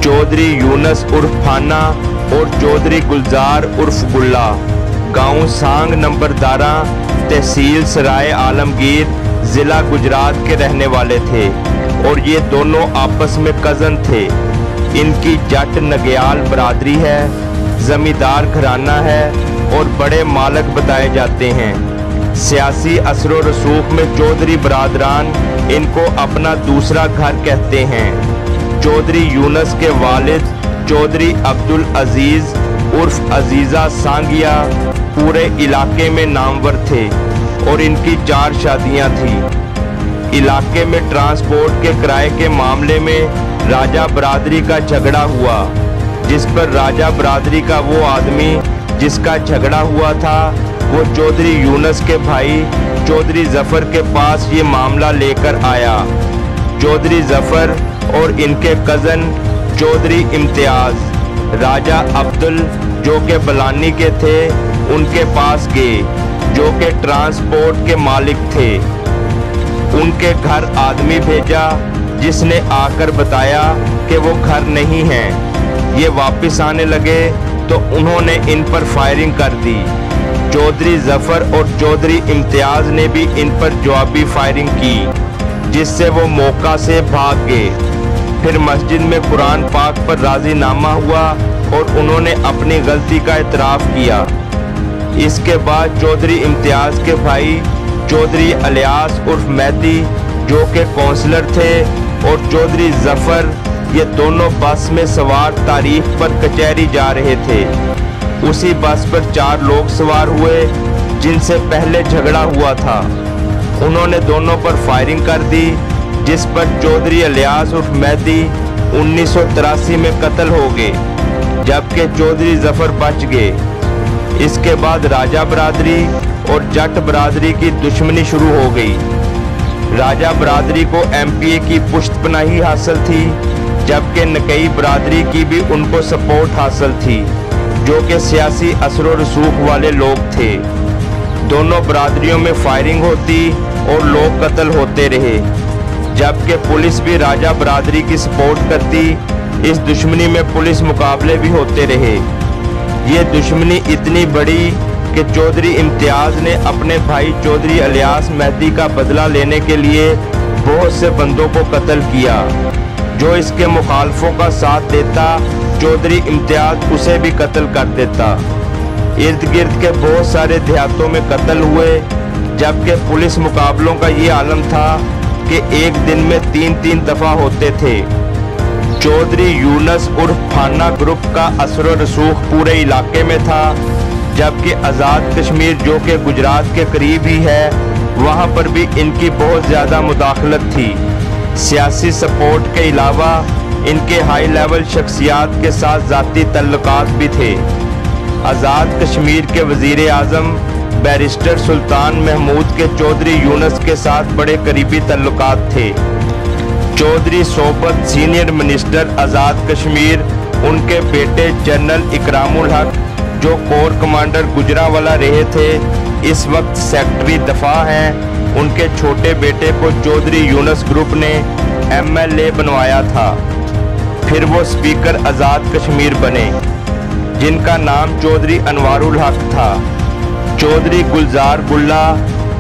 चौधरी यूनस उर्फ फाना और चौधरी गुलजार उर्फ गुल्ला गांव सांग नंबर 12 तहसील सराय आलमगीर ज़िला गुजरात के रहने वाले थे और ये दोनों आपस में कज़न थे। इनकी जट नग्याल बरादरी है, ज़मींदार घराना है और बड़े मालक बताए जाते हैं। सियासी असर रसूख में चौधरी बरादरान इनको अपना दूसरा घर कहते हैं। चौधरी यूनस के वालिद चौधरी अब्दुल अजीज़ उर्फ अजीज़ा सांगिया पूरे इलाके में नामवर थे और इनकी 4 शादियां थी। इलाके में ट्रांसपोर्ट के किराए के मामले में राजा बरादरी का झगड़ा हुआ, जिस पर राजा बरादरी का वो आदमी जिसका झगड़ा हुआ था वो चौधरी यूनस के भाई चौधरी जफर के पास ये मामला लेकर आया। चौधरी जफर और इनके कज़न चौधरी इम्तियाज़ राजा अब्दुल जो के बलानी के थे उनके पास गए, जो के ट्रांसपोर्ट के मालिक थे। उनके घर आदमी भेजा जिसने आकर बताया कि वो घर नहीं हैं। ये वापस आने लगे तो उन्होंने इन पर फायरिंग कर दी। चौधरी जफर और चौधरी इम्तियाज़ ने भी इन पर जवाबी फायरिंग की, जिससे वो मौका से भाग गए। फिर मस्जिद में कुरान पाक पर राज़ीनामा हुआ और उन्होंने अपनी गलती का इतराफ़ किया। इसके बाद चौधरी इम्तियाज़ के भाई चौधरी अलियास उर्फ मेहदी जो कि काउंसलर थे और चौधरी जफर ये दोनों बस में सवार तारीख पर कचहरी जा रहे थे। उसी बस पर 4 लोग सवार हुए जिनसे पहले झगड़ा हुआ था। उन्होंने दोनों पर फायरिंग कर दी, जिस पर चौधरी अलियास उर्फ मेहदी 1983 में कत्ल हो गए, जबकि चौधरी जफर बच गए। इसके बाद राजा बरादरी और जट बरादरी की दुश्मनी शुरू हो गई। राजा बरादरी को एमपीए की पुश्तपनाही हासिल थी, जबकि नकई बरादरी की भी उनको सपोर्ट हासिल थी, जो कि सियासी असर रसूख वाले लोग थे। दोनों बरादरियों में फायरिंग होती और लोग कत्ल होते रहे, जबकि पुलिस भी राजा बरादरी की सपोर्ट करती। इस दुश्मनी में पुलिस मुकाबले भी होते रहे। ये दुश्मनी इतनी बड़ी कि चौधरी इम्तियाज़ ने अपने भाई चौधरी अलियास मेहदी का बदला लेने के लिए बहुत से बंदों को कत्ल किया। जो इसके मुखालफों का साथ देता चौधरी इम्तियाज़ उसे भी कत्ल कर देता। इर्द गिर्द के बहुत सारे देहातों में कत्ल हुए, जबकि पुलिस मुकाबलों का ये आलम था कि एक दिन में 3-3 दफ़ा होते थे। चौधरी यूनस उर्फ फाना ग्रुप का असर रसूख पूरे इलाके में था, जबकि आज़ाद कश्मीर जो कि गुजरात के करीब ही है वहाँ पर भी इनकी बहुत ज़्यादा मुदाखलत थी। सियासी सपोर्ट के अलावा इनके हाई लेवल शख्सियात के साथ ज़ाती तल्लुकात भी थे। आज़ाद कश्मीर के वज़ीर आज़म बैरिस्टर सुल्तान महमूद के चौधरी यूनस के साथ बड़े करीबी तल्लुकात थे। चौधरी सोबत सीनियर मिनिस्टर आज़ाद कश्मीर, उनके बेटे जनरल इकरामुल हक जो कोर कमांडर गुजरांवाला रहे थे, इस वक्त सेक्रेटरी दफा हैं। उनके छोटे बेटे को चौधरी यूनस ग्रुप ने एमएलए बनवाया था। फिर वो स्पीकर आज़ाद कश्मीर बने, जिनका नाम चौधरी अनवारुल हक था। चौधरी गुलजार गुल्ला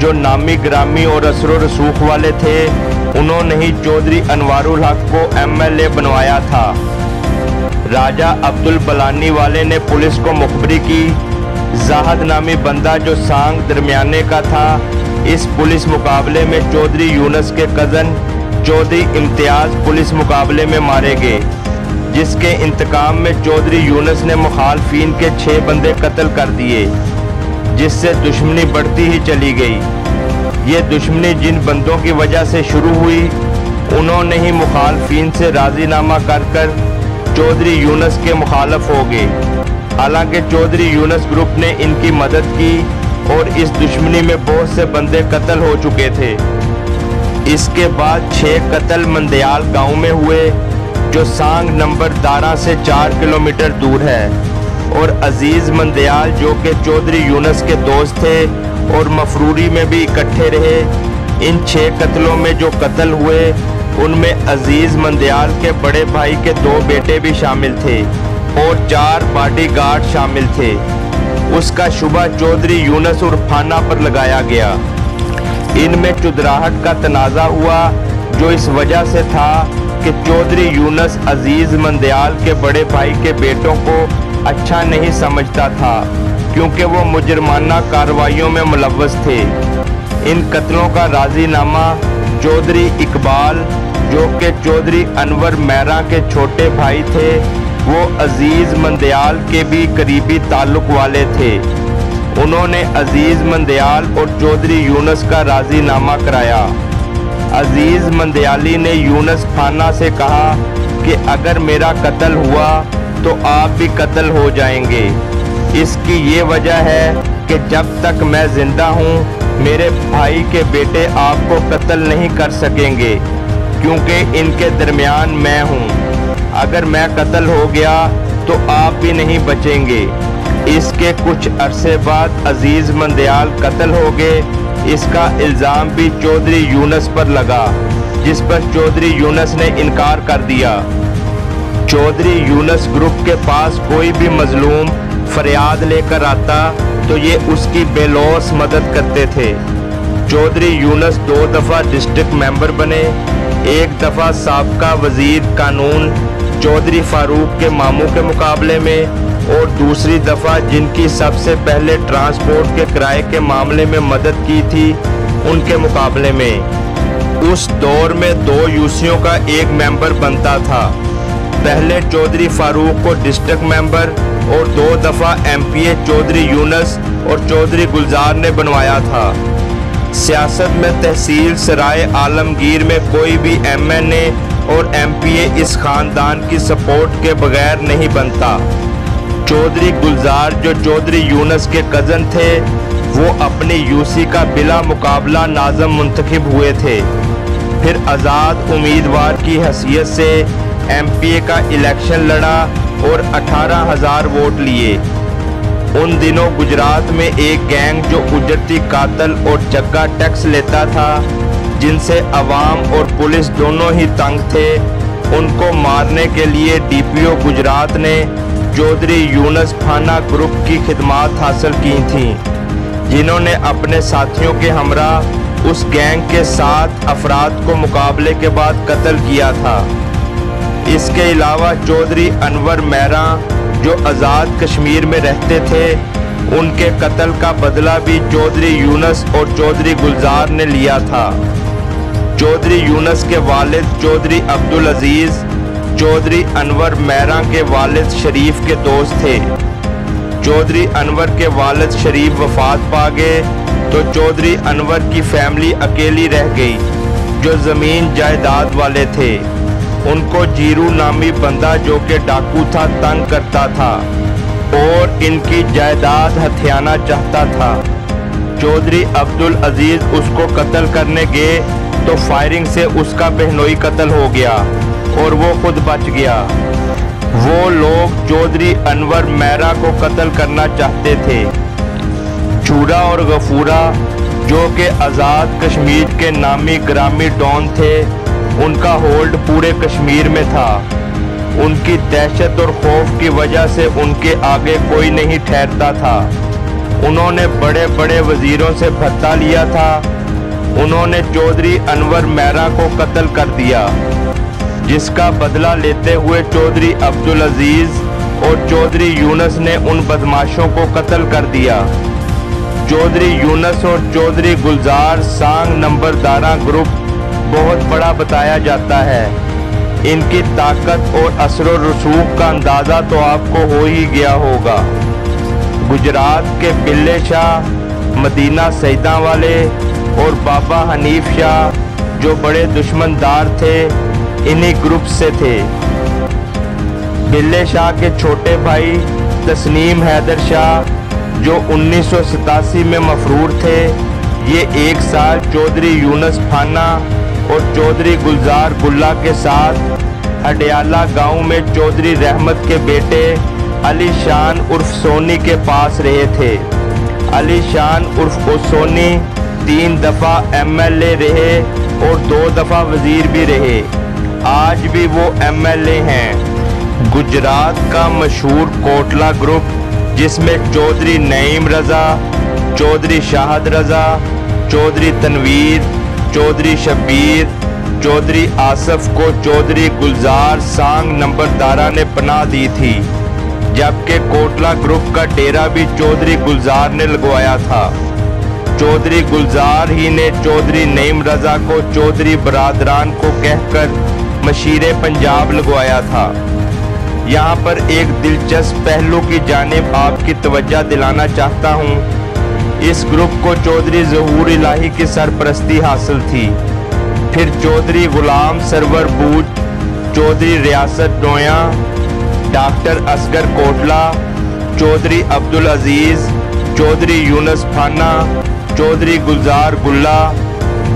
जो नामी ग्रामी और असर रसूख वाले थे, उन्होंने ही चौधरी अनवारुल हक को एमएलए बनवाया था। राजा अब्दुल बलानी वाले ने पुलिस को मुखबरी की। जाहद नामी बंदा जो सांग दरमियाने का था, इस पुलिस मुकाबले में चौधरी यूनस के कज़न चौधरी इम्तियाज़ पुलिस मुकाबले में मारे गए, जिसके इंतकाम में चौधरी यूनस ने मुखालफिन के 6 बंदे कत्ल कर दिए, जिससे दुश्मनी बढ़ती ही चली गई। ये दुश्मनी जिन बंदों की वजह से शुरू हुई, उन्होंने ही मुखालफिन से राज़ीनामा कर चौधरी यूनस के मुखालफ हो गए। हालांकि चौधरी यूनस ग्रुप ने इनकी मदद की और इस दुश्मनी में बहुत से बंदे कत्ल हो चुके थे। इसके बाद 6 कत्ल मंदयाल गांव में हुए, जो सांग नंबर 12 से 4 किलोमीटर दूर है, और अजीज़ मंदयाल जो कि चौधरी यूनस के दोस्त थे और मफरूरी में भी इकट्ठे रहे। इन 6 कत्लों में जो कत्ल हुए उनमें अजीज मंदियाल के बड़े भाई के 2 बेटे भी शामिल थे और 4 बॉडीगार्ड शामिल थे। उसका शुबा चौधरी यूनुस उर्फ फाना पर लगाया गया। इनमें चुदराहट का तनाज़ा हुआ, जो इस वजह से था कि चौधरी यूनुस अजीज मंदियाल के बड़े भाई के बेटों को अच्छा नहीं समझता था, क्योंकि वो मुजरमाना कार्रवाइयों में मुलव्वस थे। इन कत्लों का राज़ीनामा चौधरी इकबाल, जो कि चौधरी अनवर मेहरा के छोटे भाई थे, वो अजीज मंदियाल के भी करीबी ताल्लुक वाले थे। उन्होंने अजीज मंदियाल और चौधरी यूनुस का राज़ीनामा कराया। अजीज मंदियाली ने यूनुस फाना से कहा कि अगर मेरा कत्ल हुआ तो आप भी कत्ल हो जाएंगे। इसकी ये वजह है कि जब तक मैं ज़िंदा हूँ मेरे भाई के बेटे आपको कत्ल नहीं कर सकेंगे, क्योंकि इनके दरमियान मैं हूँ। अगर मैं कत्ल हो गया तो आप भी नहीं बचेंगे। इसके कुछ अरसे बाद अजीज मंदियाल कत्ल हो गए। इसका इल्ज़ाम भी चौधरी यूनुस पर लगा, जिस पर चौधरी यूनुस ने इनकार कर दिया। चौधरी यूनुस ग्रुप के पास कोई भी मजलूम फरियाद लेकर आता तो ये उसकी बेलौस मदद करते थे। चौधरी यूनुस 2 दफ़ा डिस्ट्रिक्ट मेंबर बने। एक दफ़ा साबका वजीर कानून चौधरी फारूक के मामू के मुकाबले में, और दूसरी दफ़ा जिनकी सबसे पहले ट्रांसपोर्ट के किराए के मामले में मदद की थी उनके मुकाबले में। उस दौर में 2 यूसीओं का एक मेंबर बनता था। पहले चौधरी फारूक को डिस्ट्रिक्ट मेंबर और 2 दफ़ा एमपीए चौधरी यूनुस और चौधरी गुलजार ने बनवाया था। सियासत में तहसील सराय आलमगीर में कोई भी एमएनए और एमपीए इस खानदान की सपोर्ट के बगैर नहीं बनता। चौधरी गुलजार, जो चौधरी यूनुस के कज़न थे, वो अपनी यूसी का बिला मुकाबला नाज़म मुंतखब हुए थे। फिर आज़ाद उम्मीदवार की हैसियत से एमपीए का इलेक्शन लड़ा और 18,000 वोट लिए। उन दिनों गुजरात में एक गैंग जो उजरती कातल और जग्गा टैक्स लेता था, जिनसे अवाम और पुलिस दोनों ही तंग थे, उनको मारने के लिए डीपीओ गुजरात ने चौधरी यूनुस फाना ग्रुप की खिदमात हासिल की थीं, जिन्होंने अपने साथियों के हमरा उस गैंग के 7 अफराद को मुकाबले के बाद कत्ल किया था। इसके अलावा चौधरी अनवर मेहरा, जो आज़ाद कश्मीर में रहते थे, उनके कत्ल का बदला भी चौधरी यूनुस और चौधरी गुलजार ने लिया था। चौधरी यूनुस के वालिद चौधरी अब्दुल अजीज चौधरी अनवर मेहरा के वालिद शरीफ के दोस्त थे। चौधरी अनवर के वालिद शरीफ वफात पा गए तो चौधरी अनवर की फैमिली अकेली रह गई, जो ज़मीन जायदाद वाले थे। उनको जीरू नामी बंदा, जो कि डाकू था, तंग करता था और इनकी जायदाद हथियाना चाहता था। चौधरी अब्दुल अजीज उसको कत्ल करने गए तो फायरिंग से उसका बहनोई कत्ल हो गया और वो खुद बच गया। वो लोग चौधरी अनवर मेहरा को कत्ल करना चाहते थे। झूरा और गफूरा, जो कि आज़ाद कश्मीर के नामी ग्रामी डॉन थे, उनका होल्ड पूरे कश्मीर में था। उनकी दहशत और खौफ की वजह से उनके आगे कोई नहीं ठहरता था। उन्होंने बड़े बड़े वजीरों से भत्ता लिया था। उन्होंने चौधरी अनवर मेहरा को कत्ल कर दिया, जिसका बदला लेते हुए चौधरी अब्दुल अजीज और चौधरी यूनुस ने उन बदमाशों को कत्ल कर दिया। चौधरी यूनुस और चौधरी गुलजार सांग नंबरदारा ग्रुप बहुत बड़ा बताया जाता है। इनकी ताकत और असर और रसूख का अंदाज़ा तो आपको हो ही गया होगा। गुजरात के बिल्ले शाह, मदीना सईदा वाले और बाबा हनीफ शाह, जो बड़े दुश्मनदार थे, इन्हीं ग्रुप से थे। बिल्ले शाह के छोटे भाई तस्नीम हैदर शाह, जो 1987 में मफरूर थे, ये एक साल चौधरी यूनुस फाना और चौधरी गुलजार गुल्ला के साथ हडियाला गांव में चौधरी रहमत के बेटे अली शान उर्फ सोनी के पास रहे थे। अली शान उर्फ सोनी 3 दफ़ा MLA रहे और 2 दफ़ा वज़ीर भी रहे। आज भी वो MLA हैं। गुजरात का मशहूर कोटला ग्रुप, जिसमें चौधरी नईम रज़ा, चौधरी शाहद रज़ा, चौधरी तनवीर, चौधरी शब्बीर, चौधरी आसफ को चौधरी गुलजार सांग नंबरदारा ने पनाह दी थी, जबकि कोटला ग्रुप का डेरा भी चौधरी गुलजार ने लगवाया था। चौधरी गुलजार ही ने चौधरी नईम रज़ा को चौधरी बरादरान को कहकर मशीरे पंजाब लगवाया था। यहाँ पर एक दिलचस्प पहलू की जानिब आपकी तवज्जो दिलाना चाहता हूँ। इस ग्रुप को चौधरी ज़हूर इलाही की सरपरस्ती हासिल थी। फिर चौधरी गुलाम सरवर बूझ, चौधरी रियासत डोया, डॉक्टर असगर कोटला, चौधरी अब्दुल अजीज़, चौधरी यूनुस फाना, चौधरी गुलजार गुल्ला,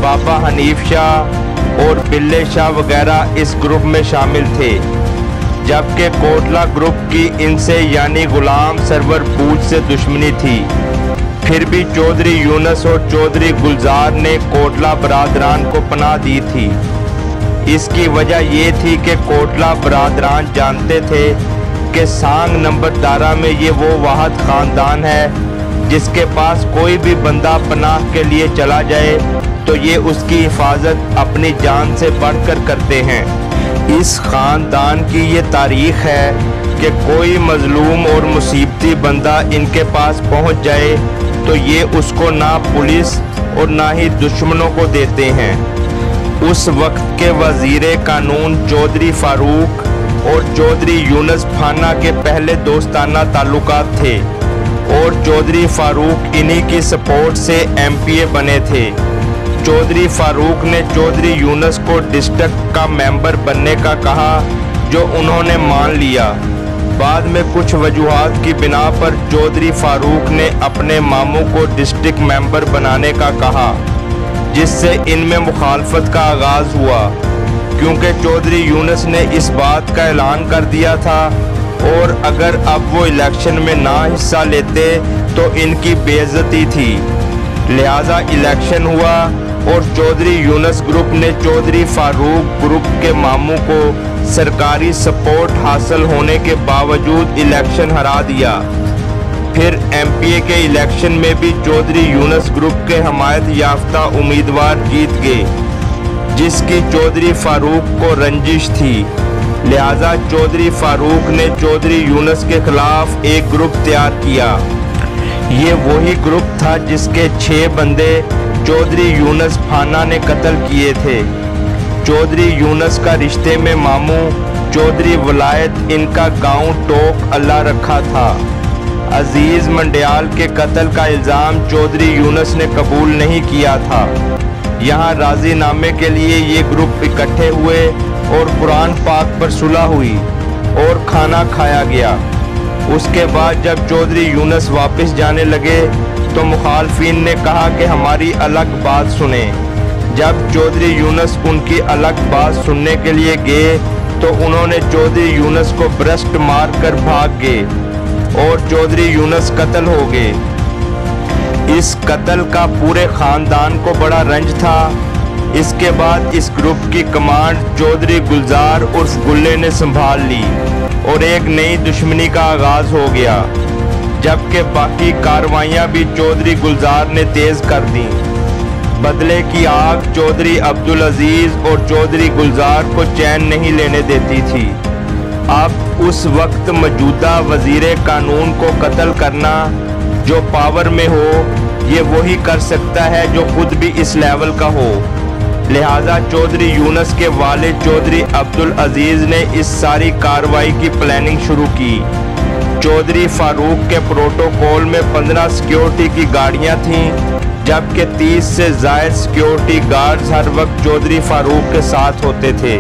बाबा हनीफ शाह और बिल्ले शाह वगैरह इस ग्रुप में शामिल थे। जबकि कोटला ग्रुप की इनसे यानी गुलाम सरवर बूझ से दुश्मनी थी। फिर भी चौधरी यूनुस और चौधरी गुलजार ने कोटला बरादरान को पनाह दी थी। इसकी वजह ये थी कि कोटला बरादरान जानते थे कि सांग नंबरदारा में ये वो वाहिद ख़ानदान है जिसके पास कोई भी बंदा पनाह के लिए चला जाए तो ये उसकी हिफाजत अपनी जान से बढ़कर करते हैं। इस ख़ानदान की ये तारीख़ है कि कोई मजलूम और मुसीबती बंदा इनके पास पहुंच जाए तो ये उसको ना पुलिस और ना ही दुश्मनों को देते हैं। उस वक्त के वज़ीरे कानून चौधरी फारूक और चौधरी यूनुस फाना के पहले दोस्ताना ताल्लुकात थे और चौधरी फारूक इन्हीं की सपोर्ट से MPA बने थे। चौधरी फारूक ने चौधरी यूनुस को डिस्ट्रिक्ट का मेंबर बनने का कहा, जो उन्होंने मान लिया। बाद में कुछ वजूहात की बिना पर चौधरी फारूक ने अपने मामू को डिस्ट्रिक्ट मेंबर बनाने का कहा, जिससे इनमें मुखालफत का आगाज़ हुआ, क्योंकि चौधरी यूनुस ने इस बात का ऐलान कर दिया था और अगर अब वो इलेक्शन में ना हिस्सा लेते तो इनकी बेइज्जती थी। लिहाजा इलेक्शन हुआ और चौधरी यूनुस ग्रुप ने चौधरी फारूक ग्रुप के मामू को सरकारी सपोर्ट हासिल होने के बावजूद इलेक्शन हरा दिया। फिर MPA के इलेक्शन में भी चौधरी यूनुस ग्रुप के हमायत याफ्ता उम्मीदवार जीत गए, जिसकी चौधरी फारूक को रंजिश थी। लिहाजा चौधरी फारूक ने चौधरी यूनुस के खिलाफ एक ग्रुप तैयार किया। ये वही ग्रुप था जिसके 6 बंदे चौधरी यूनुस फाना ने कत्ल किए थे। चौधरी यूनुस का रिश्ते में मामू चौधरी वलायत इनका गांव टोक अल्लाह रखा था। अजीज मंडियाल के कत्ल का इल्ज़ाम चौधरी यूनुस ने कबूल नहीं किया था। यहाँ राज़ीनामे के लिए ये ग्रुप इकट्ठे हुए और कुरान पाक पर सुलह हुई और खाना खाया गया। उसके बाद जब चौधरी यूनुस वापस जाने लगे तो मुखालफिन ने कहा कि हमारी अलग बात सुने। जब चौधरी यूनुस उनकी अलग बात सुनने के लिए गए तो उन्होंने चौधरी यूनुस को ब्रस्ट मार कर भाग गए और चौधरी यूनुस कत्ल हो गए। इस कत्ल का पूरे ख़ानदान को बड़ा रंज था। इसके बाद इस ग्रुप की कमांड चौधरी गुलजार उर्फ गुल्ले ने संभाल ली और एक नई दुश्मनी का आगाज़ हो गया, जबकि बाकी कार्रवाइयाँ भी चौधरी गुलजार ने तेज़ कर दी। बदले की आग चौधरी अब्दुल अजीज़ और चौधरी गुलजार को चैन नहीं लेने देती थी। अब उस वक्त मौजूदा वज़ीरे कानून को कत्ल करना जो पावर में हो, ये वही कर सकता है जो खुद भी इस लेवल का हो। लिहाजा चौधरी यूनुस के वालिद चौधरी अब्दुल अजीज़ ने इस सारी कार्रवाई की प्लानिंग शुरू की। चौधरी फारूक के प्रोटोकॉल में 15 सिक्योरिटी की गाड़ियां थीं, जबकि 30 से ज़ायद सिक्योरिटी गार्ड्स हर वक्त चौधरी फारूक के साथ होते थे।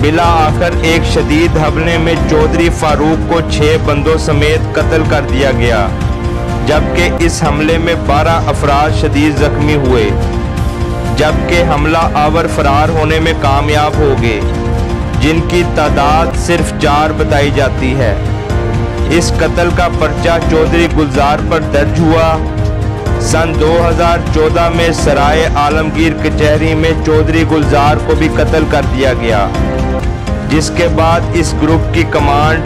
बिला आखिर एक शदीद हमले में चौधरी फारूक को 6 बंदों समेत कत्ल कर दिया गया, जबकि इस हमले में 12 अफराद शदीद जख्मी हुए, जबकि हमला आवर फरार होने में कामयाब हो गए, जिनकी तादाद सिर्फ 4 बताई जाती है। इस कत्ल का पर्चा चौधरी गुलजार पर दर्ज हुआ। सन 2014 में सराय आलमगीर कचहरी में चौधरी गुलजार को भी कत्ल कर दिया गया, जिसके बाद इस ग्रुप की कमांड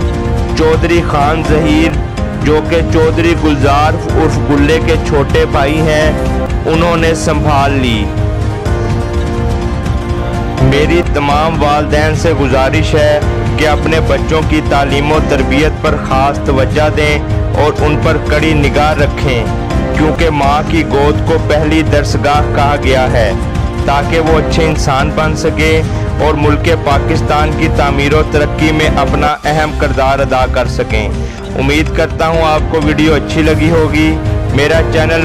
चौधरी खान ज़हीर, जो कि चौधरी गुलजार उर्फ गुल्ले के छोटे भाई हैं, उन्होंने संभाल ली। मेरी तमाम वालिदैन से गुजारिश है कि अपने बच्चों की तालीम और तरबियत पर ख़ास तवज्जो दें और उन पर कड़ी निगाह रखें, क्योंकि माँ की गोद को पहली दरसगाह कहा गया है, ताकि वो अच्छे इंसान बन सके और मुल्क पाकिस्तान की तामीर और तरक्की में अपना अहम किरदार अदा कर सकें। उम्मीद करता हूँ आपको वीडियो अच्छी लगी होगी। मेरा चैनल